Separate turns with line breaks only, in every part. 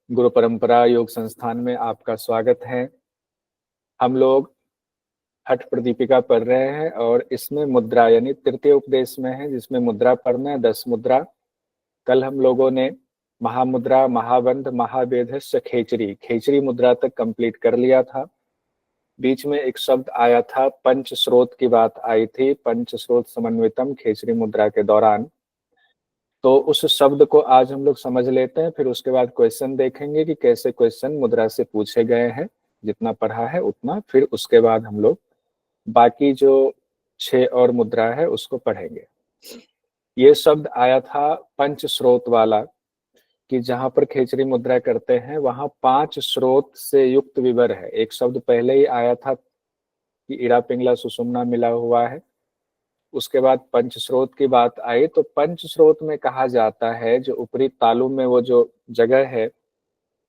गुरु परंपरा योग संस्थान में आपका स्वागत है। हम लोग हठ प्रदीपिका पढ़ रहे हैं और इसमें मुद्रा यानी तृतीय उपदेश में है, जिसमें मुद्रा पढ़ना है 10 मुद्रा। कल हम लोगों ने महामुद्रा, महाबंध, महाभेदस्य, खेचरी खेचरी मुद्रा तक कंप्लीट कर लिया था। बीच में एक शब्द आया था, पंच स्रोत की बात आई थी, पंच स्रोत समन्वितम खेचरी मुद्रा के दौरान। तो उस शब्द को आज हम लोग समझ लेते हैं, फिर उसके बाद क्वेश्चन देखेंगे कि कैसे क्वेश्चन मुद्रा से पूछे गए हैं, जितना पढ़ा है उतना। फिर उसके बाद हम लोग बाकी जो 6 और मुद्रा है उसको पढ़ेंगे। ये शब्द आया था पंच स्रोत वाला, कि जहां पर खेचरी मुद्रा करते हैं वहां 5 स्रोत से युक्त विवर है। एक शब्द पहले ही आया था कि इड़ा पिंगला सुषुम्ना मिला हुआ है। उसके बाद पंच स्रोत की बात आई, तो पंच स्रोत में कहा जाता है जो ऊपरी तालु में वो जो जगह है,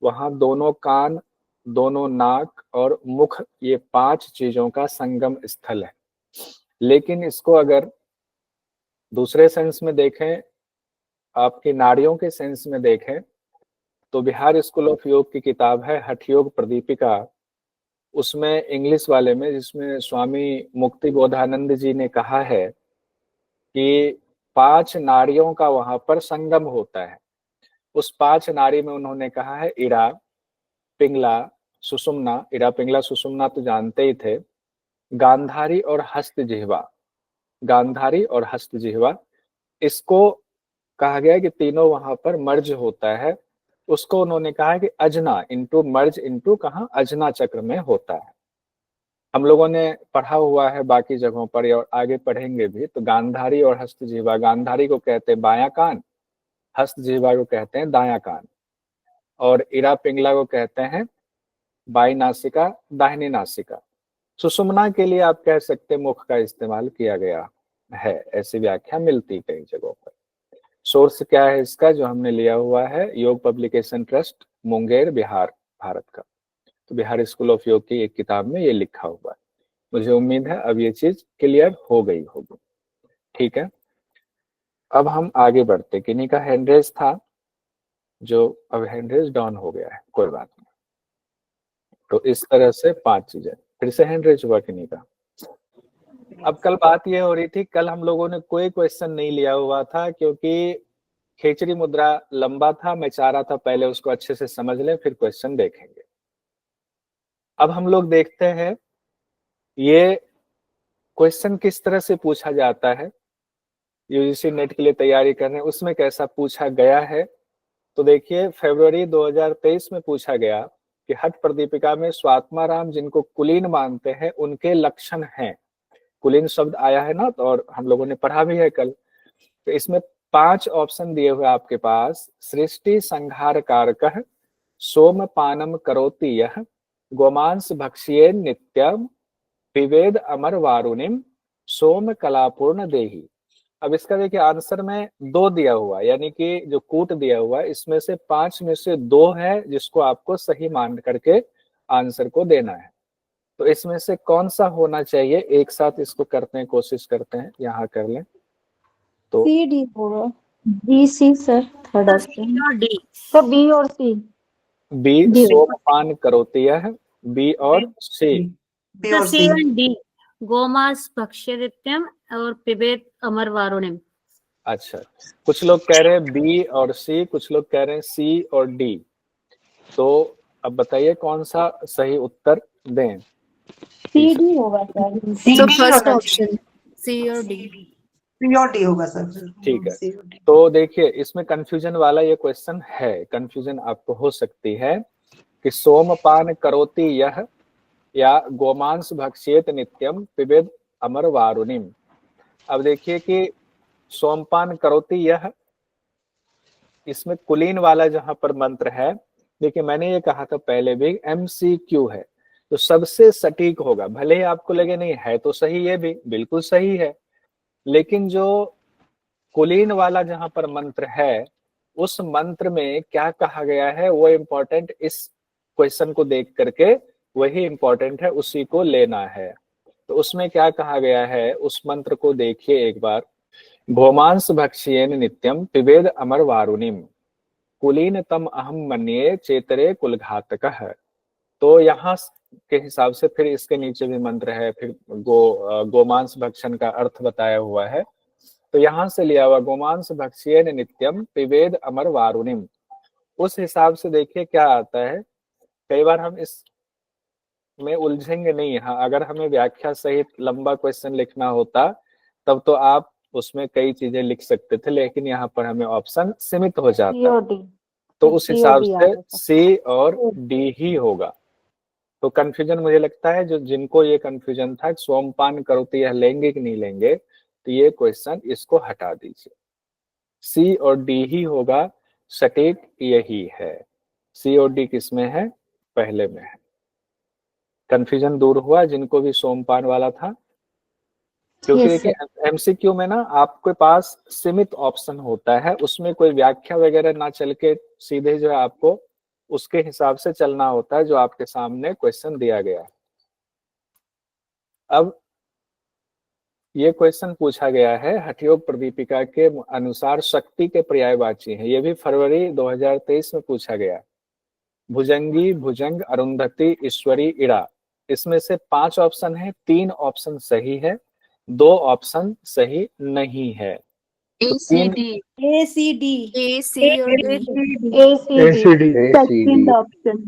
वहां दोनों कान, दोनों नाक और मुख, ये 5 चीजों का संगम स्थल है। लेकिन इसको अगर दूसरे सेंस में देखें, आपकी नाड़ियों के सेंस में देखें, तो बिहार स्कूल ऑफ योग की किताब है हठ योग प्रदीपिका, उसमें इंग्लिश वाले में, जिसमें स्वामी मुक्ति बोधानंद जी ने कहा है कि 5 नाड़ियों का वहां पर संगम होता है। उस 5 नाड़ी में उन्होंने कहा है इड़ा, पिंगला, सुषुम्ना। इड़ा पिंगला सुषुम्ना तो जानते ही थे। गांधारी और हस्त जिह्वा, गांधारी और हस्त जिह्वा, इसको कहा गया कि तीनों वहां पर मर्ज होता है। उसको उन्होंने कहा है कि अजना इंटू मर्ज इंटू कहाँ, अजना चक्र में होता है। हम लोगों ने पढ़ा हुआ है बाकी जगहों पर और आगे पढ़ेंगे भी। तो गांधारी और हस्त जिह्वा, गांधारी को कहते हैं बायां कान, हस्त जिह्वा को कहते हैं दायां कान, और इड़ा पिंगला को कहते हैं बाई नासिका, दाहिनी नासिका। सुषुम्ना के लिए आप कह सकते हैं मुख का इस्तेमाल किया गया है, ऐसी व्याख्या मिलती कई जगहों पर। सोर्स क्या है इसका, जो हमने लिया हुआ है योग पब्लिकेशन ट्रस्ट, मुंगेर, बिहार, भारत का। तो बिहार स्कूल ऑफ योग की एक किताब में ये लिखा हुआ है। मुझे उम्मीद है अब ये चीज क्लियर हो गई होगी। ठीक है, अब हम आगे बढ़ते। किन्हीं का हैंडरेज था, जो अब हैंडरेज डाउन हो गया है, कोई बात नहीं। तो इस तरह से 5 चीजें। फिर से हैंडरेज हुआ किन्हीं का। अब कल बात ये हो रही थी, कल हम लोगों ने कोई क्वेश्चन नहीं लिया हुआ था, क्योंकि खेचरी मुद्रा लंबा था। मैं चाह रहा था पहले उसको अच्छे से समझ लें, फिर क्वेश्चन देखेंगे। अब हम लोग देखते हैं ये क्वेश्चन किस तरह से पूछा जाता है। यूजीसी नेट के लिए तैयारी कर रहे हैं, उसमें कैसा पूछा गया है। तो देखिए, फरवरी 2023 में पूछा गया कि हठ प्रदीपिका में स्वात्माराम जिनको कुलीन मानते हैं उनके लक्षण हैं। कुलीन शब्द आया है ना, तो और हम लोगों ने पढ़ा भी है कल। तो इसमें 5 ऑप्शन दिए हुए आपके पास। सृष्टि संहार कारकः, सोमपानम करोति यह, गोमांस भक्ष्ये नित्यम, पिबेद अमर वारुणिम, सोम कलापूर्ण देही। अब इसका देखिए आंसर में 2 दिया हुआ, यानी कि जो कूट दिया हुआ है इसमें से 5 में से 2 है जिसको आपको सही मान करके आंसर को देना है। तो इसमें से कौन सा होना चाहिए, एक साथ इसको करते हैं, कोशिश करते हैं, यहाँ कर लें। तो
सी डी होगा, B C sir, third option और डी। तो बी और सी।
बी सोमपान करोति यह, बी और सी।
बी और सी एंड डी, गोमांस भक्ष्यदित्यम और पिबेत अमर वारुणिम।
अच्छा, कुछ लोग कह रहे हैं बी और सी, कुछ लोग कह रहे हैं सी और डी। तो अब बताइए कौन सा सही उत्तर दें।
सी डी होगा सर,
तो फर्स्ट ऑप्शन सी और डी,
सी और डी होगा सर।
ठीक है, तो देखिए इसमें कंफ्यूजन वाला ये क्वेश्चन है, कंफ्यूजन आपको हो सकती है कि सोमपान करोति यह या गोमांस भक्ष्येत नित्यम पिबेद अमर वारुणिम। अब देखिए कि सोमपान करोति यह, इसमें कुलीन वाला जहां पर मंत्र है, देखिए मैंने ये कहा था पहले भी, MCQ है तो सबसे सटीक होगा। भले ही आपको लगे नहीं है तो सही, ये भी बिल्कुल सही है, लेकिन जो कुलीन वाला जहां पर मंत्र है उस मंत्र में क्या कहा गया है वो इम्पोर्टेंट, इस क्वेश्चन को देख करके वही इम्पोर्टेंट है, उसी को लेना है। तो उसमें क्या कहा गया है, उस मंत्र को देखिए एक बार। भौमांस भक्ष्येन नित्यम पिबेद अमर वारुणिम। कुलीन तम अहम मन्ये चेतरे कुलघातकः। तो यहाँ के हिसाब से फिर इसके नीचे भी मंत्र है, फिर गोमांस भक्षण का अर्थ बताया हुआ है। तो यहाँ से लिया हुआ गोमांस भक्ष्येन नित्यम पिबेद अमर वारुणिम, उस हिसाब से देखिए क्या आता है। कई बार हम इस में उलझेंगे नहीं। हाँ, अगर हमें व्याख्या सहित लंबा क्वेश्चन लिखना होता तब तो आप उसमें कई चीजें लिख सकते थे, लेकिन यहाँ पर हमें ऑप्शन सीमित हो जाता, तो उस हिसाब से सी और डी ही होगा। तो कंफ्यूजन मुझे लगता है जो जिनको ये कंफ्यूजन था सोमपान करोति यह लेंगे कि नहीं लेंगे, तो ये क्वेश्चन इसको हटा दीजिए। सी और डी ही होगा, सटीक यही है। सी और डी किसमें है? पहले में है। कंफ्यूजन दूर हुआ जिनको भी सोमपान वाला था, क्योंकि देखिए एमसीक्यू में ना आपके पास सीमित ऑप्शन होता है, उसमें कोई व्याख्या वगैरह ना चल के सीधे जो है आपको उसके हिसाब से चलना होता है जो आपके सामने क्वेश्चन दिया गया है। अब ये क्वेश्चन पूछा गया है हठयोग प्रदीपिका के अनुसार शक्ति के पर्यायवाची है। ये भी फरवरी 2023 में पूछा गया। भुजंगी, भुजंग, अरुंधति, ईश्वरी, इड़ा, इसमें से 5 ऑप्शन है, 3 ऑप्शन सही है, 2 ऑप्शन सही नहीं है।
A
तो
C
3
D
A C D
A C or D
ACD second option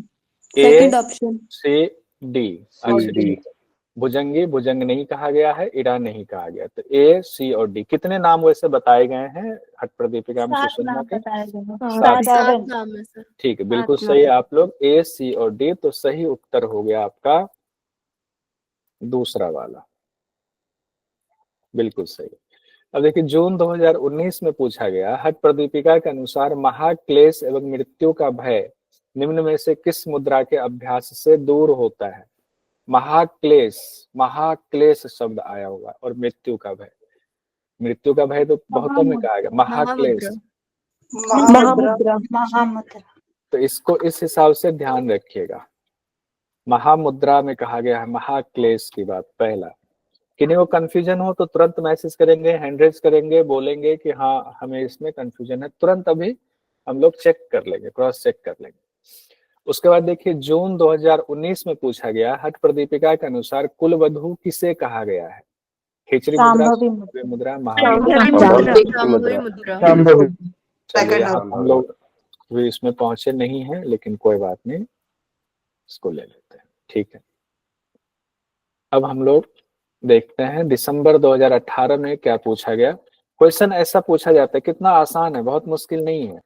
A
option
से डी। अच्छा, भुजंगी भुजंग नहीं कहा गया है, इड़ा नहीं कहा गया, तो ए सी और डी। कितने नाम वैसे बताए गए हैं हठ प्रदीपिका में
7
सुषमा
नाम
के?
बताए गए हैं।
7
सात नाम है सर।
ठीक है, बिल्कुल सही है आप लोग। ए सी और डी, तो सही उत्तर हो गया आपका दूसरा वाला, बिल्कुल सही। अब देखिए जून 2019 में पूछा गया हठ प्रदीपिका के अनुसार महाक्लेश एवं मृत्यु का भय निम्न में से किस मुद्रा के अभ्यास से दूर होता है? महाक्लेश, महाक्लेश शब्द आया होगा, और मृत्यु का भय, मृत्यु का भय तो बहुतों में कहा गया। महाक्लेश,
महामुद्रा महामुद्रा
तो इसको इस हिसाब से ध्यान रखिएगा। महामुद्रा में कहा गया है महाक्लेश की बात। पहला, किन्हीं को कंफ्यूजन हो तो तुरंत मैसेज करेंगे, हैंड रेज करेंगे, बोलेंगे कि हाँ हमें इसमें कंफ्यूजन है, तुरंत अभी हम लोग चेक कर लेंगे, क्रॉस चेक कर लेंगे। उसके बाद देखिए जून 2019 में पूछा गया हठ प्रदीपिका के अनुसार कुलवधु किसे कहा गया है? खिचड़ी मुद्रा, मुद्रा,
शांभवी मुद्रा।
चलिए हम लोग भी इसमें पहुंचे नहीं हैं, लेकिन कोई बात नहीं, इसको ले लेते हैं, ठीक है। अब हम लोग देखते हैं दिसंबर 2018 में क्या पूछा गया। क्वेश्चन ऐसा पूछा जाता है, कितना आसान है, बहुत मुश्किल नहीं है,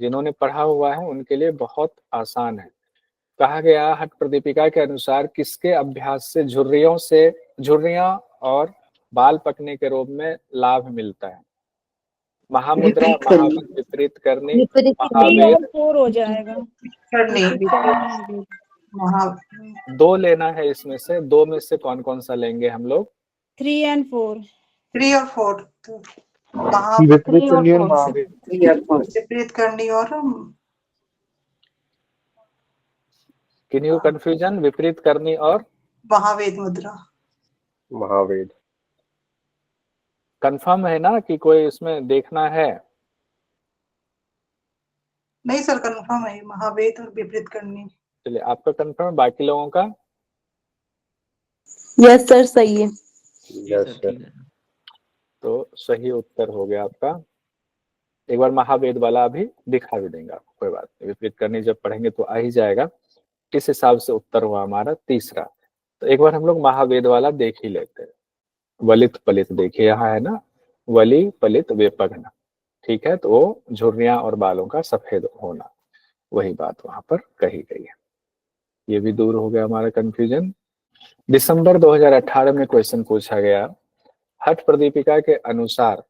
जिन्होंने पढ़ा हुआ है उनके लिए बहुत आसान है। कहा गया हठ प्रदीपिका के अनुसार किसके अभ्यास से झुर्रियां और बाल पकने के रोग में लाभ मिलता है? महामुद्रा, महावेद, विपरीत करनी, महावेद।
4 हो जाएगा।
2 लेना है इसमें से, 2 में से कौन कौन सा लेंगे हम लोग?
3 and 4
3 और 4 विपरीत करनी और
किन्हीं को कंफ्यूजन? विपरीत करनी और
महावेद मुद्रा।
महावेद कंफर्म है ना कि कोई इसमें देखना है?
नहीं सर, कंफर्म है महावेद और विपरीत करनी।
चलिए आपका कंफर्म, बाकी लोगों का?
यस सर सही है।
यस सर, तो सही उत्तर हो गया आपका। एक बार महावेद वाला अभी दिखा भी देंगे आपको, कोई बात नहीं, विपरीत करनी जब पढ़ेंगे तो आ ही जाएगा। इस हिसाब से उत्तर हुआ हमारा तीसरा। तो एक बार हम लोग महावेद वाला देख ही लेते हैं। वलित पलित देखिए यहाँ है ना, वली पलित वेपघ्न, ठीक है, तो वो झुर्रियां और बालों का सफेद होना, वही बात वहां पर कही गई है। ये भी दूर हो गया हमारा कंफ्यूजन। दिसंबर 2018 में क्वेश्चन पूछा गया हठ प्रदीपिका के अनुसार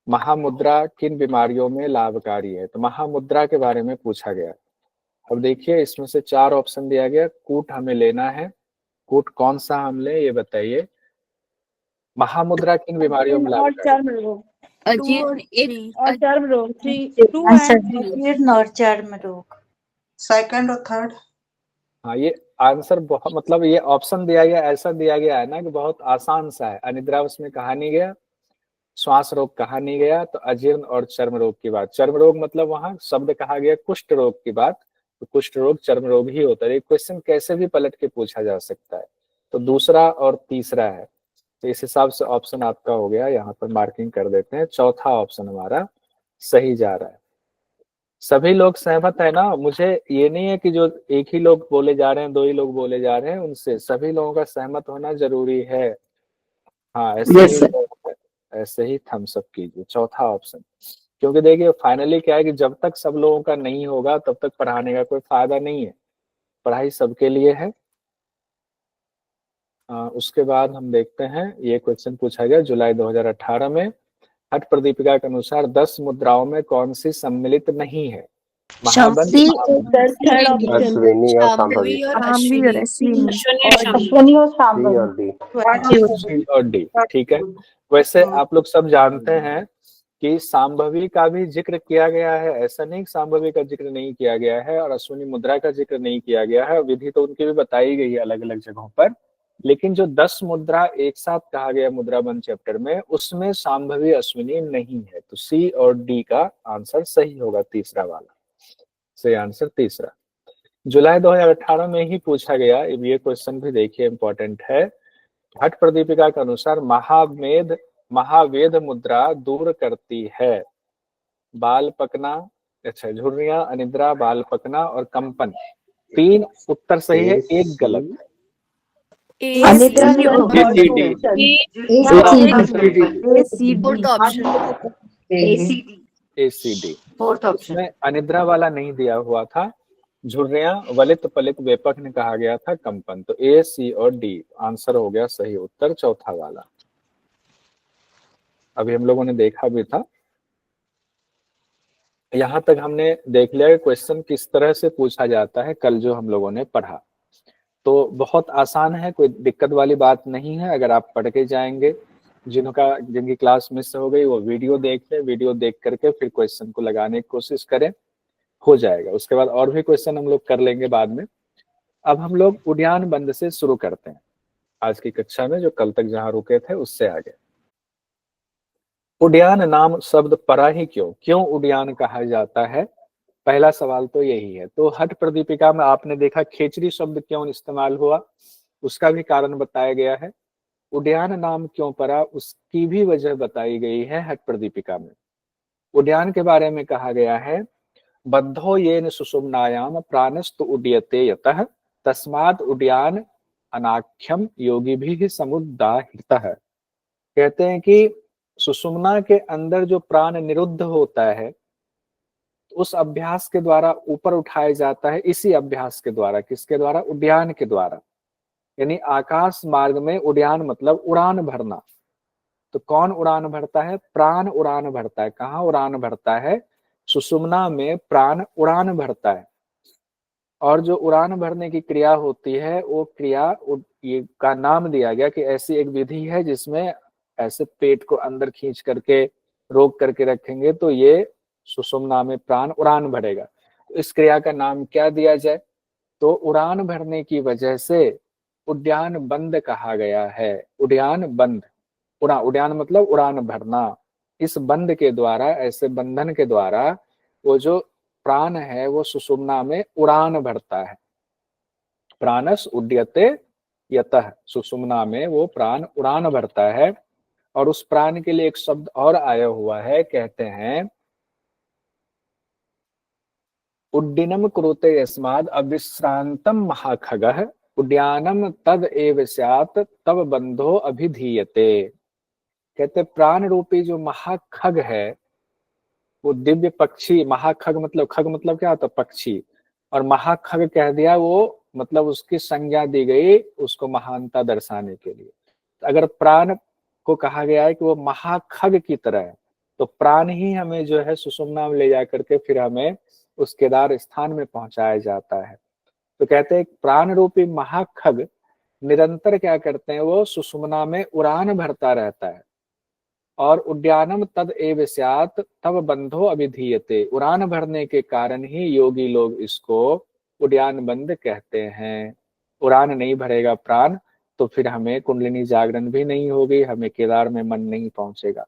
महामुद्रा किन बीमारियों में लाभकारी है? तो महामुद्रा के बारे में पूछा गया। अब देखिए इसमें से 4 ऑप्शन दिया गया, कूट हमें लेना है, कूट कौन सा हम ले ये बताइए। महामुद्रा किन बीमारियों में लाभकारी?
चर्म रोग और चर्म रोग 2
और चर्म रोग।
सेकंड और थर्ड।
हाँ, ये आंसर बहुत, मतलब ये ऑप्शन दिया गया, ऐसा दिया गया है ना कि बहुत आसान सा है। अनिद्रा उसमें कहा नहीं गया, श्वास रोग कहा नहीं गया, तो अजीर्ण और चर्म रोग की बात। चर्म रोग मतलब वहां शब्द कहा गया कुष्ठ रोग की बात, तो कुष्ठ रोग चर्म रोग ही होता है। ये क्वेश्चन कैसे भी पलट के पूछा जा सकता है। तो दूसरा और तीसरा है, तो इस हिसाब से ऑप्शन आपका हो गया, यहाँ पर मार्किंग कर देते हैं। चौथा ऑप्शन हमारा सही जा रहा है। सभी लोग सहमत है ना? मुझे ये नहीं है कि जो एक ही लोग बोले जा रहे हैं, दो ही लोग बोले जा रहे हैं, उनसे सभी लोगों का सहमत होना जरूरी है। हाँ, ऐसे ही थम्स अप कीजिए, चौथा ऑप्शन। क्योंकि देखिए फाइनली क्या है कि जब तक सब लोगों का नहीं होगा तब तक पढ़ाने का कोई फायदा नहीं है। पढ़ाई सबके लिए है। उसके बाद हम देखते हैं, ये क्वेश्चन पूछा गया जुलाई 2018 में, हठ प्रदीपिका के अनुसार 10 मुद्राओं में कौन सी सम्मिलित नहीं है? महाबंध,
अश्विनी और शांभवी।
शांभवी और अश्विनी।
अश्विनी और शांभवी।
अश्विनी और शांभवी।
सी और डी।
सी और डी, ठीक है। वैसे आप लोग सब जानते हैं कि शांभवी का भी जिक्र किया गया है, ऐसा नहीं कि शांभवी का जिक्र नहीं किया गया है, और अश्विनी मुद्रा का जिक्र नहीं किया गया है। विधि तो उनकी भी बताई गई है अलग अलग जगहों पर, लेकिन जो 10 मुद्रा एक साथ कहा गया मुद्रा बंध चैप्टर में, उसमें शांभवी अश्विनी नहीं है। तो सी और डी का आंसर सही होगा, तीसरा वाला सही आंसर तीसरा। जुलाई 2018 में ही पूछा गया ये क्वेश्चन भी देखिए, इंपॉर्टेंट है। हठ प्रदीपिका के अनुसार महावेद मुद्रा दूर करती है बाल पकना, अच्छा झुर्रियां, अनिद्रा, बाल पकना और कंपन। 3 उत्तर सही है, एक गलत। एसीडी। उसमें अनिद्रा वाला नहीं दिया हुआ था, झुर्रियां, वलित पलित वेपक ने कहा गया था, कंपन। तो ए, सी और डी आंसर हो गया सही उत्तर, चौथा वाला। अभी हम लोगों ने देखा भी था, यहां तक हमने देख लिया क्वेश्चन किस तरह से पूछा जाता है, कल जो हम लोगों ने पढ़ा। तो बहुत आसान है, कोई दिक्कत वाली बात नहीं है। अगर आप पढ़ के जाएंगे, जिनकी क्लास मिस हो गई वो वीडियो देख ले, वीडियो देख करके फिर क्वेश्चन को लगाने की कोशिश करें, हो जाएगा। उसके बाद और भी क्वेश्चन हम लोग कर लेंगे बाद में। अब हम लोग उद्यान बंद से शुरू करते हैं आज की कक्षा में, जो कल तक जहां रुके थे उससे आगे। उद्यान नाम शब्द परा ही क्यों उद्यान कहा जाता है? पहला सवाल तो यही है। तो हठ प्रदीपिका में आपने देखा खेचरी शब्द क्यों इस्तेमाल हुआ, उसका भी कारण बताया गया है। उद्यान नाम क्यों पड़ा, उसकी भी वजह बताई गई है हठ प्रदीपिका में। उद्यान के बारे में कहा गया है, बद्धो येन सुषुम्नायाम प्राणस्तु उड्यते यतः तस्मात् उद्यान अनाख्यम योगी भी समुदाहृतः। कहते हैं कि सुषुम्ना के अंदर जो प्राण निरुद्ध होता है, उस अभ्यास के द्वारा ऊपर उठाया जाता है। इसी अभ्यास के द्वारा, किसके द्वारा? उद्यान के द्वारा। यानी आकाश मार्ग में उद्यान मतलब उड़ान भरना। तो कौन उड़ान भरता है? प्राण उड़ान भरता है। कहाँ उड़ान भरता है? सुषुम्ना में प्राण उड़ान भरता है। और जो उड़ान भरने की क्रिया होती है, वो क्रिया ये का नाम दिया गया कि ऐसी एक विधि है जिसमें ऐसे पेट को अंदर खींच करके रोक करके रखेंगे तो ये सुषुम्ना में प्राण उड़ान भरेगा। तो इस क्रिया का नाम क्या दिया जाए? तो उड़ान भरने की वजह से उद्यान बंद कहा गया है। उद्यान बंद, उद्यान मतलब उड़ान भरना। इस बंद के द्वारा, ऐसे बंधन के द्वारा वो जो प्राण है वो सुषुम्ना में उड़ान भरता है। प्राणस उड्यते यतः, सुषुम्ना में वो प्राण उड़ान भरता है। और उस प्राण के लिए एक शब्द और आया हुआ है, कहते हैं उड्डीनम कुरुते यस्माद् अविश्रांतम महाखगः उद्यानम तद एव स्यात् तब बंधो अभिधीयते। कहते प्राण रूपी जो महाखग है, वो दिव्य पक्षी, महाखग मतलब, खग मतलब क्या होता? पक्षी। और महाखग कह दिया, वो मतलब उसकी संज्ञा दी गई उसको महानता दर्शाने के लिए। अगर प्राण को कहा गया है कि वो महाखग की तरह है, तो प्राण ही हमें जो है सुषुम्ना में ले जा करके फिर हमें उस केदार स्थान में पहुंचाया जाता है। तो कहते हैं प्राण रूपी महाखग निरंतर क्या करते हैं? वो सुषुम्ना में उड़ान भरता रहता है। और उद्यानम तद एव स्यात् तब बंधो अभिधीयते, उड़ान भरने के कारण ही योगी लोग इसको उद्यान बंद कहते हैं। उड़ान नहीं भरेगा प्राण तो फिर हमें कुंडलिनी जागरण भी नहीं होगी, हमें केदार में मन नहीं पहुंचेगा।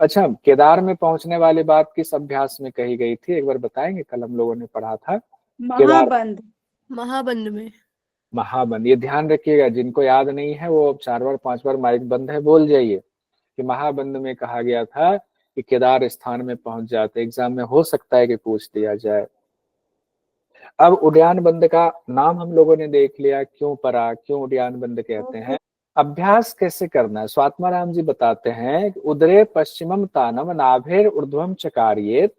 अच्छा, केदार में पहुंचने वाली बात किस अभ्यास में कही गई थी, एक बार बताएंगे? कल हम लोगों ने पढ़ा था केदार
महाबंध। महाबंध में।
महाबंध। ये ध्यान रखिएगा, जिनको याद नहीं है वो 4 बार 5 बार माइक बंद है बोल जाइए कि महाबंध में कहा गया था कि केदार स्थान में पहुंच जाते। एग्जाम में हो सकता है कि पूछ दिया जाए। अब उद्यान बंद का नाम हम लोगों ने देख लिया, क्यों पड़ा, क्यों उद्यान बंद कहते हैं। अभ्यास कैसे करना है, स्वात्माराम जी बताते हैं, उदरे पश्चिमम तानम नाभेर ऊर्ध्वम चकारियेत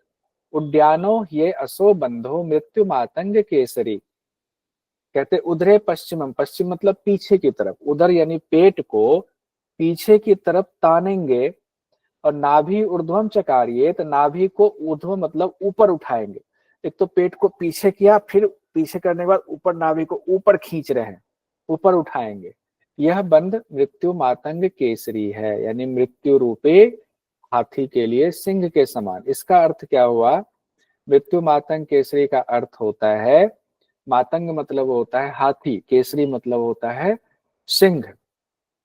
उद्यानो ये असो बंधो मृत्यु मातंग केसरी। कहते उदरे पश्चिमम, पश्चिम मतलब पीछे की तरफ, उदर यानी पेट को पीछे की तरफ तानेंगे, और नाभि ऊर्ध्वम चकारिये, तो नाभि को ऊर्ध्व मतलब ऊपर उठाएंगे। एक तो पेट को पीछे किया, फिर पीछे करने के बाद ऊपर नाभि को ऊपर खींच रहे हैं, ऊपर उठाएंगे। यह बंध मृत्यु मातंग केसरी है, यानी मृत्यु रूपी हाथी के लिए सिंह के समान। इसका अर्थ क्या हुआ? मृत्यु मातंग केसरी का अर्थ होता है, मातंग मतलब होता है हाथी, केसरी मतलब होता है सिंह।